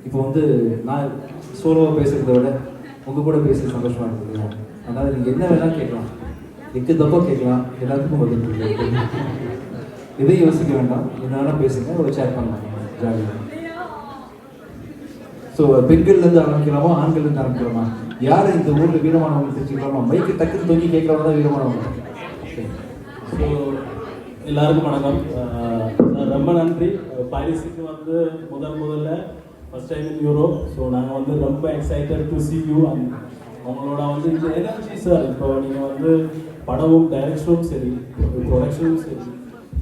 இப்போ வந்து நான் சோலோவாக பேசுகிறத விட உங்கள் கூட பேசுறது சந்தோஷமாக இருக்குது இல்லையா? அதனால் நீங்கள் என்ன வேணாலும் கேட்கலாம், எக்கு தப்பாக கேட்கலாம், எல்லாத்துக்கும் பதில் இருக்கு. இதையும் யோசிக்க வேண்டாம், என்ன வேணால் பேசுங்க, ஒரு ஷேர் பண்ணலாம் ஜாலியாக. ஸோ பெண்கள்லேருந்து ஆரம்பிக்கலாமா, ஆண்கள்லேருந்து ஆரம்பிக்கலாமா? யார் இந்த ஊரில் வீரமானவங்க தெரிஞ்சுக்கலாமா? மைக்கு டக்குன்னு தொங்கி கேட்குறவங்க தான் வீரமானவங்க. ஸோ எல்லாருக்கும் வணக்கம். ரொம்ப நன்றி. பாரிஸுக்கு வந்து முதல்ல first time in Europe. So நாங்கள் வந்து ரொம்ப எக்ஸைட்டட் டு சி யூ. அவங்களோட வந்து இந்த எனர்ஜி சார், இப்போ நீங்கள் வந்து படமும் டைரக்ஷனும் சரி, ப்ரொடக்ஷனும் சரி,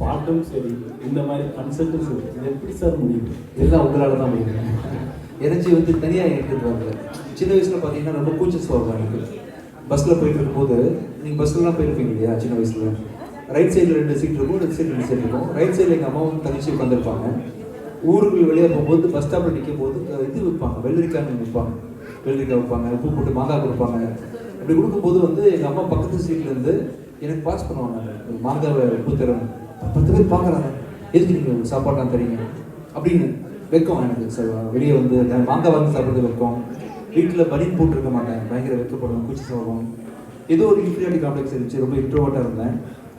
பாட்டும் சரி, இந்த மாதிரி கன்செப்டும் சரி, இது எப்படி சார் முடியும்? எல்லாம் உங்களால் தான் முடியும். எனர்ஜி வந்து தனியாக எடுத்துகிட்டு வாங்க. சின்ன வயசில் பார்த்தீங்கன்னா ரொம்ப கூச்சஸ் வருவாங்க எனக்கு. பஸ்ஸில் போயிட்டு இருக்கும்போது, நீங்கள் பஸ்லலாம் போயிருப்பீங்க இல்லையா சின்ன வயசில், ரைட் சைடில் 2 சீட் இருக்கும், லெஃப்ட் சைடு 2 சீட் இருக்கும். ரைட் சைடில் எங்கள் அம்மாவும் தனிச்சு உட்காந்துருப்பாங்க. ஊருக்கு வெளியே போகும்போது பஸ் ஸ்டாப்பில் நிற்கும் போது இது விற்பாங்க, வெள்ளரிக்காய் விற்பாங்க, வெள்ளரிக்காய் வைப்பாங்க, உப்பு போட்டு மாங்காய் கொடுப்பாங்க. அப்படி கொடுக்கும்போது வந்து எங்கள் அம்மா பக்கத்து சீட்லேருந்து எனக்கு பாஸ் பண்ணுவாங்க, மாங்காவை உப்பு தரும். 10 பேர் பார்க்குறாங்க, எதுக்கு நீங்கள் சாப்பாடுலாம் தரீங்க அப்படின்னு. வெக்கம் எனக்கு சார், வெளியே வந்து மாங்காய் வாங்கி சாப்பிட்றது வெக்கம். வீட்டில் பனின் போட்டிருக்க மாட்டேன், பயங்கர வெக்கப்படுவேன், கூச்சி சாப்பிடுவோம். ஏதோ ஒரு இன்ஃபீரியாரிட்டி காம்ப்ளெக்ஸ் இருந்துச்சு, ரொம்ப இன்ட்ரோவர்ட்டாக இருந்தேன்.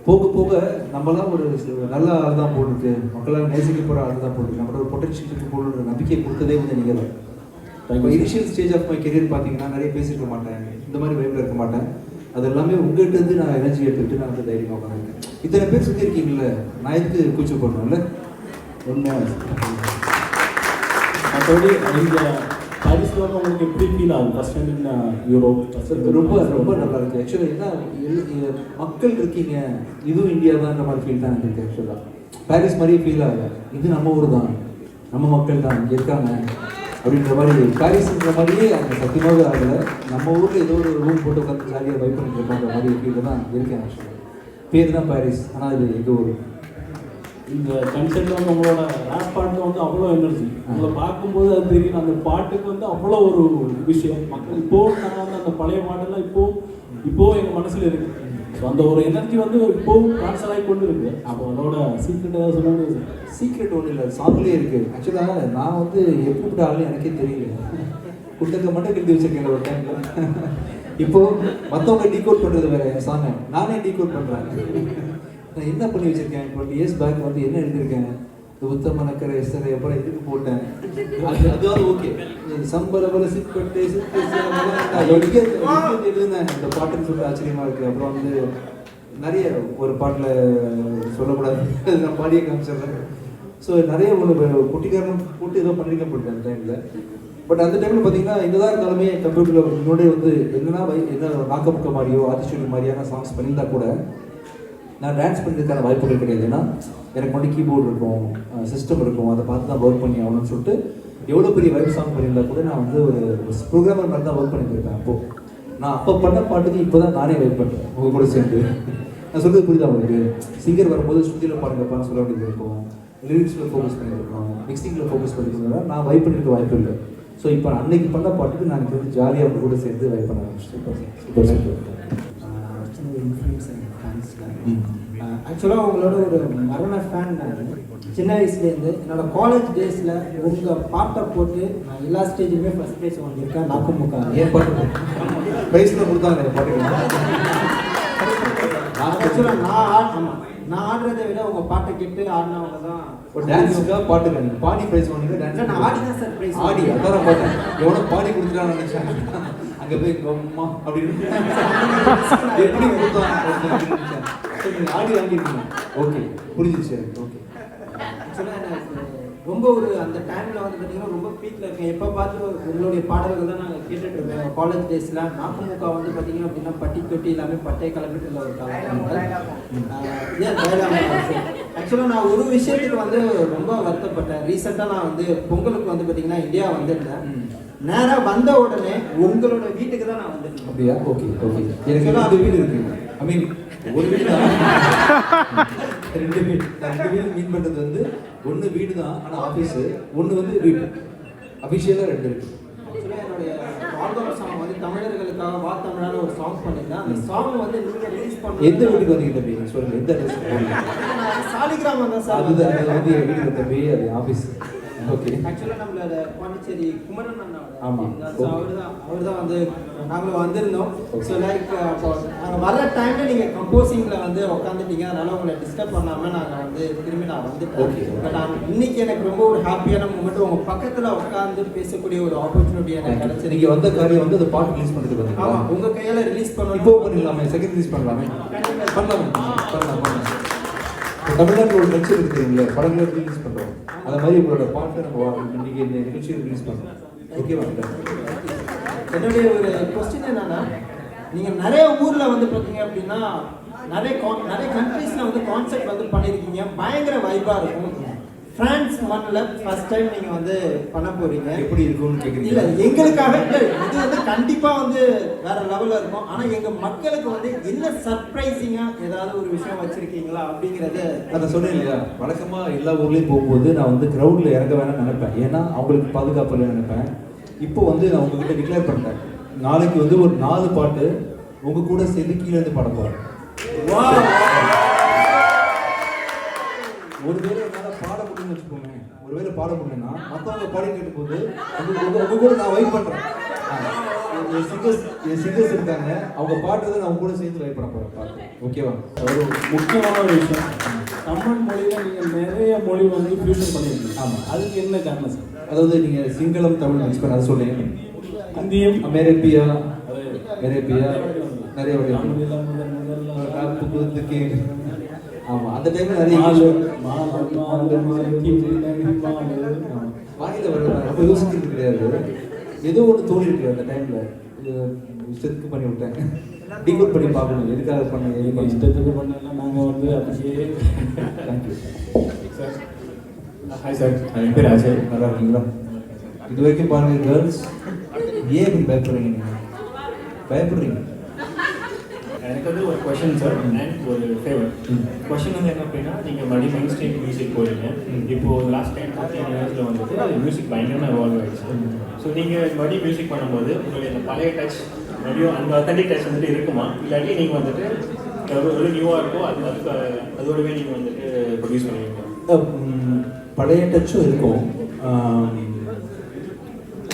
போக போக நம்மளாம் ஒரு நல்ல ஆள் தான் போட்டிருக்கு, மக்களால் நேசிக்க போகிற ஆள் தான் போட்டிருக்கு, நம்மளோட ஒரு பொட்டன்ஷியலுக்கு போடுற நம்பிக்கை கொடுத்ததே வந்து நீங்கள் தான். இப்போ initial stage of my career பார்த்தீங்கன்னா நிறைய பேசியிருக்க மாட்டேன், இந்த மாதிரி வைப்பில் இருக்க மாட்டேன். அது எல்லாமே உங்கள்கிட்ட இருந்து நான் எனர்ஜி எடுத்துக்கிட்டு நான் வந்து தைரியமாக உட்காந்துருக்கேன். இத்தனை பேர் சுற்றி இருக்கீங்களே, நான் எதுக்கு கூச்சல் பண்ணணும்ல? உண்மையாக மற்றபடி இந்த பாரிஸில் வந்து உங்களுக்கு எப்படி ஃபீல் ஆகும் ஃபர்ஸ்ட் டைம் இன் யூரோப்? ரொம்ப ரொம்ப நல்லா இருக்குது. ஆக்சுவலாக என்ன மக்கள் இருக்கீங்க, இதுவும் இந்தியா தான்ன்ற மாதிரி ஃபீல் தான் எனக்கு இருக்குது. ஆக்சுவலாக பாரிஸ் மாதிரியே ஃபீல் ஆகல, இது நம்ம ஊர் தான், நம்ம மக்கள் தான் இங்கே இருக்காங்க அப்படின்ற மாதிரி. பாரிஸ்ன்ற மாதிரியே அங்கே சத்தியமாக ஆகலை, நம்ம ஊரில் ஏதோ ஒரு ரூம் போட்டு உட்காந்து ஜாலியாக வைப் பண்ணிட்டு இருக்கோன்ற மாதிரி ஃபீல் தான் இருக்கேன். ஆக்சுவலாக பேர் தான் பாரிஸ், ஆனால் இது எங்கள் ஊர். இந்த கன்செப்ட் வந்து உங்களோட ரேப் பாட்டு வந்து அவ்வளோ எனர்ஜி, உங்களை பார்க்கும்போது அது தெரியும். அந்த பாட்டுக்கு வந்து அவ்வளோ ஒரு விஷயம். மக்கள் இப்போ நான் வந்து அந்த பழைய பாட்டெல்லாம் இப்போ எங்கள் மனசில் இருக்கு. ஸோ அந்த ஒரு எனர்ஜி வந்து இப்போவும் ட்ரான்ஸ்ஃபர் ஆகி கொண்டு இருக்கு. அப்போ அதோட சீக்ரெட் ஏதாவது சொல்ல முடியாது? சீக்ரெட் ஒன்றும் இல்லை, சாங்லேயே இருக்குது. ஆக்சுவலாக நான் வந்து எப்படி ஆளுன்னு எனக்கே தெரியல, குட்டத்தை மட்டும் எழுதி வச்சிருக்கேன் ஒரு டைமில். இப்போது மற்றவங்க டீகோட் பண்ணுறது வேறு, என் சாங்கை நானே டீகோட் பண்ணுறேன். நான் என்ன பண்ணி வச்சுருக்கேன், 20 years பேக் வந்து என்ன எழுதியிருக்கேன், உத்தம நக்கரை எஸ்தரை அப்புறம் இதுக்கு போட்டேன். அதுவாது ஓகே, சம்பளபல சிப்பட்டு எழுதுனேன் இந்த பாட்டுன்னு சொல்லிட்டு ஆச்சரியமாக இருக்குது. அப்புறம் வந்து நிறைய ஒரு பாட்டில் சொல்லக்கூடாது, நான் பாடியே காமிச்சிடுறேன். ஸோ நிறைய ஒன்று குட்டிக்காரன் போட்டு ஏதோ பண்ணியிருக்க போட்டேன் அந்த டைமில். பட் அந்த டைமில் பார்த்தீங்கன்னா என்னதான் இருந்தாலுமே கம்ப்யூட்டரில் முன்னாடியே வந்து என்னன்னா என்ன நாக்கமுக்க மாதிரியோ ஆதிச்சூரி மாதிரியான சாங்ஸ் பண்ணியிருந்தா கூட நான் டான்ஸ் பண்ணுறதுக்கான வாய்ப்புகள் கிடையாது. ஏன்னா எனக்கு மட்டும் கீபோர்டு இருக்கும், சிஸ்டம் இருக்கும், அதை பார்த்து தான் ஒர்க் பண்ணி ஆகணும்னு சொல்லிட்டு எவ்வளோ பெரிய வைப் சாங் பண்ணியிருந்தா கூட நான் வந்து ஒரு ப்ரோக்ராமர் மாதிரி தான் ஒர்க் பண்ணியிருப்பேன். அப்போது நான் அப்போ பண்ண பாட்டுக்கு இப்போ தான் நானே வைப் பண்ணுறேன் உங்கள் கூட சேர்ந்து. நான் சொல்கிறது புரியுதா உங்களுக்கு? சிங்கர் வரும்போது ஸ்டுடியோவில் பாடுங்கப்பான்னு சொல்ல வேண்டியது இருக்கும், லிரிக்ஸில் ஃபோக்கஸ் பண்ணியிருக்கோம், மிக்சிங்கில் ஃபோக்கஸ் பண்ணியிருக்கோம். நான் வைப் பண்ணியிருக்க வாய்ப்பு இல்லை. ஸோ இப்போ அன்னைக்கு பண்ண பாட்டுக்கு நான் வந்து ஜாலியாக அவங்க கூட சேர்ந்து வைப் பண்ண ஆரம்பிச்சிட்டேன். ஆக்சுவலாக உங்களோட ஒரு மரண ஃபேன் நான். சின்ன வயசுலேருந்து என்னோட காலேஜ் டேஸில் உங்கள் பாட்டை போட்டு நான் எல்லா ஸ்டேஜுமே ஃபஸ்ட் ப்ரைஸ் வாங்கியிருக்கேன். நாக்குமுக்கா ஏன் பாட்டு ப்ரைஸில் கொடுத்தாங்க பாட்டு. ஆக்சுவலாக நான் ஆடுறதை விட உங்கள் பாட்டை கேட்டு ஆடினவங்க தான். ஒரு டான்ஸுக்காக பாட்டுங்க, நீங்கள் பாடி ப்ரைஸ் வாங்கிங்க. டான்ஸ் நான் ஆடி தான் சார் ப்ரைஸ் ஆடி அதான் பாட்டேன். எவ்வளோ பாடி கொடுத்துட்டான்னு நினச்சேன். அங்கே போய் அம்மா அப்படின்னு எப்படி கொடுத்தான் ஆடி வாங்கிருக்கீங்க. ஓகே புரிஞ்சிச்சு எனக்கு. ஓகே ஆக்சுவலாக எனக்கு ரொம்ப ஒரு அந்த டைமில் வந்து பார்த்தீங்கன்னா ரொம்ப பீக்கில் இருக்கேன். எப்போ பார்த்து உங்களுடைய பாடல்கள் தான் நாங்கள் கேட்டுட்டு இருக்கோம். காலேஜ் டேஸில் நாக்குமுக்கா வந்து பார்த்தீங்கன்னா அப்படின்னா பட்டி தொட்டி எல்லாமே பட்டை கிளம்பிட்டு ஒரு காலகட்டங்கள். ஆக்சுவலாக நான் ஒரு விஷயத்துக்கு வந்து ரொம்ப வருத்தப்பட்டேன். ரீசெண்டாக நான் வந்து பொங்கலுக்கு வந்து பார்த்தீங்கன்னா இந்தியா வந்திருந்தேன். நேராக வந்த உடனே உங்களோட வீட்டுக்கு தான் நான் வந்துருக்கேன். அப்படியா? Okay okay. எனக்கு 2 வீடு இருக்கு. ஐ மீன் ஒரு வீடு தான், 2 வீடு. 2 வீடு மீன் பண்ணுறது வந்து ஒன்று வீடு தான், ஆனால் ஆஃபீஸு ஒன்று வந்து வீடு. அஃபிஷியலாக 2 இருக்கு. ஆக்சுவலாக என்னுடைய ஆல்பம் சாங் வந்து தமிழர்களுக்காக வா தமிழான ஒரு சாங் பண்ணியிருந்தேன். அந்த சாங் வந்து நீங்கள் ரிலீஸ் பண்ண எந்த வீட்டுக்கு வந்தீங்க தம்பி சொல்லுங்கள், எந்த அட்ரஸ் போடுங்க? சாலிகிராமம் தான் சார். அது வந்து என் வீட்டுக்கு தம்பி, அது ஆஃபீஸ். ஓகே. ஆக்சுவலாக நம்மளோட பாண்டிச்சேரி குமரன் அண்ணாவோட ஆமா. ஸோ அவர் தான் வந்து நாங்கள் வந்திருந்தோம். ஸோ லைக் அப்போ நாங்கள் வர்ற டைமில் நீங்கள் கம்போசிங்கில் வந்து உட்காந்துட்டீங்க, அதனால உங்களை டிஸ்டர்ப் பண்ணாமல் நாங்கள் வந்து திரும்பி நான் வந்துட்டேன். Okay. பட் இன்னைக்கு எனக்கு ரொம்ப ஒரு ஹாப்பியான மூமெண்ட், உங்கள் பக்கத்தில் உட்காந்து பேசக்கூடிய ஒரு ஆப்பர்ச்சுனிட்டி எனக்கு கிடைச்சது. நீங்க வந்த காரியம் வந்து அந்த பாட்டு ரிலீஸ் பண்ணிட்டு வந்தீங்களா? ஆமாம், உங்கள் கையால் ரிலீஸ் பண்ணணும். இப்போ பண்ணிடலாமே, செகண்ட் ரிலீஸ் பண்ணலாமே. பண்ணலாம். தமிழ்நாட்டில் ஒரு கல்ச்சர் இருக்கு தெரியுங்களா, படங்களை ரிலீஸ் பண்ணுறோம். அது மாதிரி உங்களோட பாட்டை நம்ம இன்னைக்கு இந்த நிகழ்ச்சியை ரிலீஸ் பண்ணுறோம். ஓகேவா? என்னுடைய ஒரு கொஸ்டின் என்னன்னா, நீங்கள் நிறைய ஊரில் வந்து பார்த்தீங்க அப்படின்னா நிறைய கண்ட்ரீஸில் வந்து கான்செப்ட் வந்து பண்ணியிருக்கீங்க, பயங்கர வைப்பாக இருக்கும். ஃப்ரான்ஸ் மண்ணில் ஃபர்ஸ்ட் டைம் நீங்கள் வந்து பண்ண போகிறீங்க, எப்படி இருக்கும்னு கேட்குறீங்க? இல்லை எங்களுக்காக இல்லை, இது வந்து கண்டிப்பாக வந்து வேற லெவலில் இருக்கும். ஆனால் எங்கள் மக்களுக்கு வந்து என்ன சர்ப்ரைசிங்காக ஏதாவது ஒரு விஷயம் வச்சுருக்கீங்களா அப்படிங்கிறது. அதை சொன்னேன் இல்லையா, வழக்கமாக எல்லா ஊர்லேயும் போகும்போது நான் வந்து க்ரௌடில் இறங்க வேணாம்னு நினைப்பேன், ஏன்னா அவங்களுக்கு பாதுகாப்பு இல்லைன்னு நினைப்பேன். இப்போ வந்து நான் உங்ககிட்ட டிக்ளேர் பண்ணிட்டேன், நாளைக்கு வந்து ஒரு 4 பாட்டு உங்கள் கூட சேர்ந்து கீழே இருந்து பாட போகிறேன். ஒருவேளை என்னால் பாட முடியும்னு வச்சுக்கோங்க, ஒருவேளை பாட முடியும்னா மற்றவங்க பாடி கேட்டும் போது உங்க கூட நான் வைப் பண்ணுறேன். என் சிங்கர்ஸ் இருக்காங்க, அவங்க பாட்டுறதை நான் உங்க கூட சேர்ந்து வைப் பண்ண போகிறேன் பாட்டு. ஓகேவா? ஒரு முக்கியமான ஒரு விஷயம், தமிழ் மொழியில நீங்கள் நிறைய மொழி வந்து ஃபியூஷன் பண்ணியிருக்கீங்க. ஆமாம். அதுக்கு என்ன காரணம் சார்? அதாவது நீங்கள் சிங்களம் தமிழ் மிக்ஸ் பண்ண அதை சொல்லுங்க. ஹிந்தியும் அமெரிப்பியா நிறைய வழி. ஆமா, அந்த டைம்ல நிறைய வாயில வர ரொம்ப யோசிக்கிறது கிடையாது, ஏதோ ஒன்று தோணி இருக்கு அந்த டைம்ல, இஷ்டத்துக்கு பண்ணி விட்டேன். டிகோட் பண்ணி பார்க்கணும் எதுக்காக பண்ண, இஷ்டத்துக்கு பண்ணலாம். நாங்கள் வந்து அப்படியே தேங்க்யூ சார். ஹாய் சார், என் பேர் அஜய். நல்லா இருக்கீங்களா? இது வரைக்கும் பாருங்க கேர்ள்ஸ், ஏன் இப்படி பயப்படுறீங்க? நீங்கள் பயப்படுறீங்க. எனக்கு வந்து ஒரு கொஷின் சார் அண்ட் ஒரு ஃபேவர். கொஷின் வந்து என்ன அப்படின்னா, நீங்கள் மறுபடியும் மெயின் ஸ்ட்ரீம் மியூசிக் போகிறீங்க. இப்போது லாஸ்ட் 10-15 இயர்ஸில் வந்துட்டு மியூசிக் பயங்கரமாக எவால்வ் ஆகிடுச்சு. ஸோ நீங்கள் மறுபடியும் மியூசிக் பண்ணும்போது உங்களுடைய அந்த பழைய டச் மறுபடியும் அந்த அத்தன்டிக் டச் வந்துட்டு இருக்குமா, இல்லாட்டி நீங்கள் வந்துட்டு ஒரு நியூவாக இருக்கோ அதோடவே நீங்கள் வந்துட்டு ப்ரொடியூஸ் பண்ணுவீங்க? பழைய டச்சும் இருக்கும்.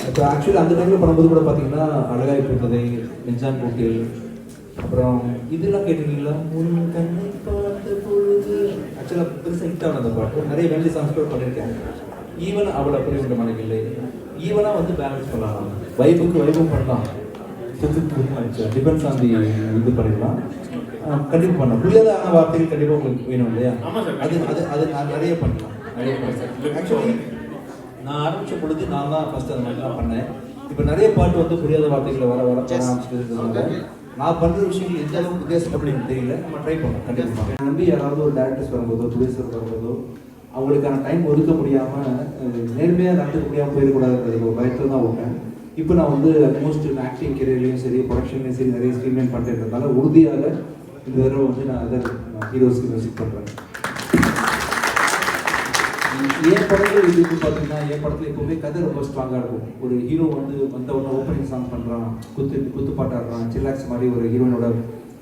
இப்போ ஆக்சுவலி அந்த டைமில் பண்ணும்போது கூட பார்த்தீங்கன்னா அழகாய் போட்டதை, நெஞ்சான் போட்டில், அப்புறம் இதெல்லாம் கேட்டிருக்கீங்களா? உன் கண்ணை பார்த்த பொழுது ஆக்சுவலாக பெருசாக ஹிட் ஆன அந்த பாட்டு. நிறைய மெலடி சாங்ஸ் கூட பண்ணியிருக்கேன். ஈவன் அவள் அப்படி உண்டு மனக்கு இல்லை, ஈவனாக வந்து பேலன்ஸ் பண்ணலாம், வைபும் பண்ணலாம், டிபெண்ட்ஸ் ஆன் தி இது பண்ணிடலாம். கண்டிப்பாக பண்ணலாம். புரியாத வார்த்தைகள் கண்டிப்பாக உங்களுக்கு வேணும் இல்லையா? அது நான் நிறைய பண்ணலாம். ஆக்சுவலி நான் ஆரம்பித்த பொழுது நான் தான் ஃபஸ்ட்டு அந்த மாதிரிலாம் பண்ணேன். இப்போ நிறைய பாட்டு வந்து புரியாத வார்த்தைகளை வர ஆரம்பிச்சிருக்கிறதுனால நான் பண்ணுற விஷயங்கள் எந்த அளவுக்கு வித்தியாசம் அப்படின்னு தெரியல. நம்ம ட்ரை பண்ணோம் கண்டிப்பாக. நம்பி யாராவது ஒரு டேரக்டர்ஸ் வரும்போதோ ப்ரொடியூசர் வரும்போதோ அவங்களுக்கான டைம் ஒதுக்க முடியாமல் நேர்மையாக நடந்துக்க முடியாமல் போயிடக்கூடாதுன்றது ஒரு பயத்தில் தான் விட்டேன். இப்போ நான் வந்து ஆல்மோஸ்ட் ஆக்டிங் கெரியர்லையும் சரி, ப்ரொடக்ஷன்லையும் சரி நிறைய ஸ்ட்ரீம்லைன் பண்ணுறதுனால உறுதியாக இந்த தடவை வந்து நான் அதை ஹீரோஸ்க்கு மியூசிக் பண்ணுறேன். என் படங்கள் இதுக்கு பார்த்தீங்கன்னா, என் படத்தில் எப்போவுமே கதை ரொம்ப ஸ்ட்ராங்காக இருக்கும். ஒரு ஹீரோ வந்து வந்தவொடனே ஓப்பனிங் சாங் பண்ணுறான், குத்து பாட்டாடுறான், சில்லாக்ஸ் மாதிரி ஒரு ஹீரோயினோட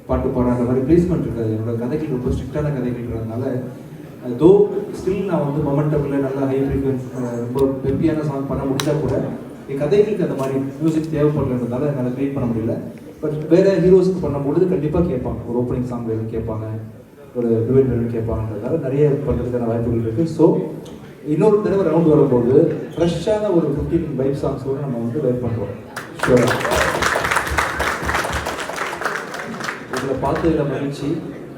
பாட்டு பாடுற மாதிரி பிளேஸ்மெண்ட் இருக்காது. என்னோட கதைகள் ரொம்ப ஸ்ட்ரிக்டான கதைகள்ன்றதுனால தோ ஸ்டில் நான் வந்து மொமெண்டமில் நல்லா ஹை ஃப்ரீக்வன்ஸ் ரொம்ப பெப்பியான சாங் பண்ண முடிஞ்சால் கூட என் கதைகளுக்கு அந்த மாதிரி மியூசிக் தேவைப்படுறதுனால என்னால் க்ரியேட் பண்ண முடியல. பட் வேறு ஹீரோஸ்க்கு பண்ணும்பொழுது கண்டிப்பாக கேட்பாங்க, ஒரு ஓப்பனிங் சாங் வேணும் கேட்பாங்க, ஒரு டுவெட் வேணும் கேட்பாங்கன்றதால நிறைய பண்ணுறதுக்கான வாய்ப்புகள் இருக்குது. ஸோ இன்னொரு தடவை ரவுண்ட் வரும்போது ஃப்ரெஷ்ஷான ஒரு 15 வைப் சாங்ஸோடு நம்ம வந்து வெயிட் பண்ணுறோம். ஷூராக இதில் பார்த்ததில் மகிழ்ச்சி.